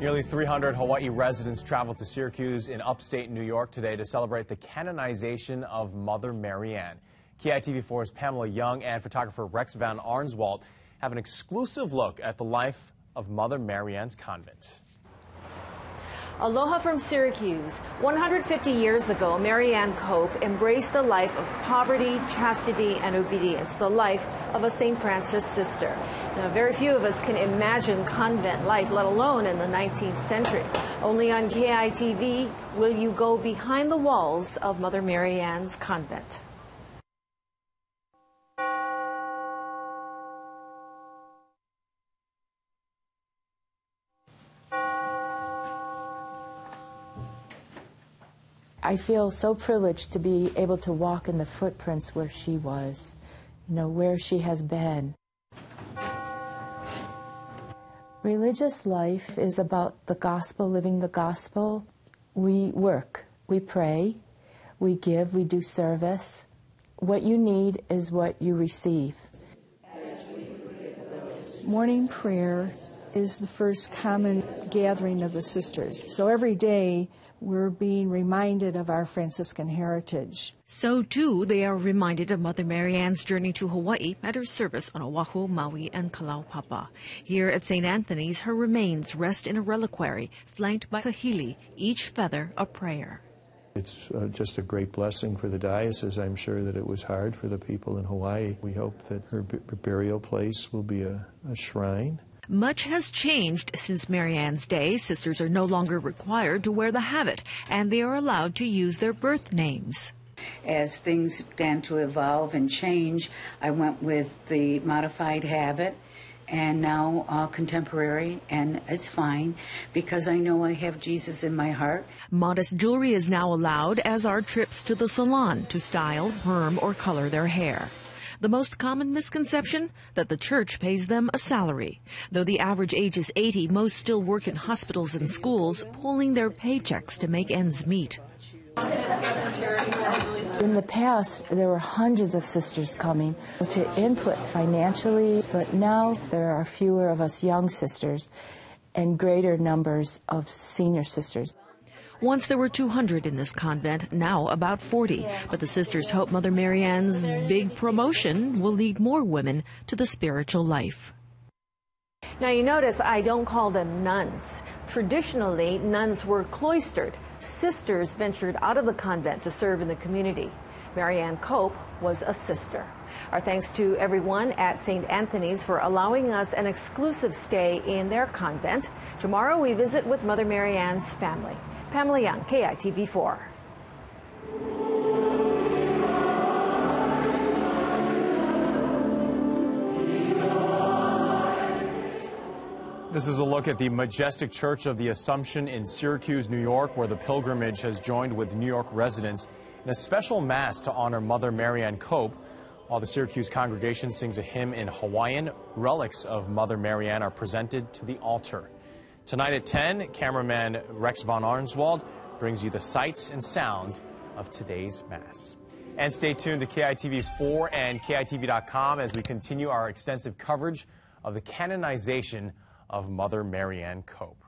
Nearly 300 Hawaii residents traveled to Syracuse in upstate New York today to celebrate the canonization of Mother Marianne. KITV4's Pamela Young and photographer Rex Van Arnswald have an exclusive look at the life of Mother Marianne's convent. Aloha from Syracuse. 150 years ago, Marianne Cope embraced a life of poverty, chastity, and obedience, the life of a St. Francis sister. Now, very few of us can imagine convent life, let alone in the 19th century. Only on KITV will you go behind the walls of Mother Marianne's convent. I feel so privileged to be able to walk in the footprints where she was, where she has been. Religious life is about the gospel, living the gospel. We work, we pray, we give, we do service. What you need is what you receive. Morning prayer is the first common gathering of the sisters. So every day, we're being reminded of our Franciscan heritage. So, too, they are reminded of Mother Marianne's journey to Hawaii at her service on Oahu, Maui, and Kalaupapa. Here at St. Anthony's, her remains rest in a reliquary flanked by kahili, each feather a prayer. It's just a great blessing for the diocese. I'm sure that it was hard for the people in Hawaii. We hope that her burial place will be a shrine. Much has changed since Marianne's day. Sisters are no longer required to wear the habit, and they are allowed to use their birth names. As things began to evolve and change, I went with the modified habit, and now contemporary, and it's fine because I know I have Jesus in my heart. Modest jewelry is now allowed, as are trips to the salon to style, perm, or color their hair. The most common misconception? That the church pays them a salary. Though the average age is 80, most still work in hospitals and schools, pulling their paychecks to make ends meet. In the past, there were hundreds of sisters coming to input financially, but now there are fewer of us young sisters and greater numbers of senior sisters. Once there were 200 in this convent, now about 40. But the sisters hope Mother Marianne's big promotion will lead more women to the spiritual life. Now you notice I don't call them nuns. Traditionally, nuns were cloistered. Sisters ventured out of the convent to serve in the community. Marianne Cope was a sister. Our thanks to everyone at St. Anthony's for allowing us an exclusive stay in their convent. Tomorrow we visit with Mother Marianne's family. Pamela Young, KITV4. This is a look at the majestic Church of the Assumption in Syracuse, New York, where the pilgrimage has joined with New York residents in a special mass to honor Mother Marianne Cope. While the Syracuse congregation sings a hymn in Hawaiian, relics of Mother Marianne are presented to the altar. Tonight at 10, cameraman Rex Van Arnswald brings you the sights and sounds of today's Mass. And stay tuned to KITV4 and KITV.com as we continue our extensive coverage of the canonization of Mother Marianne Cope.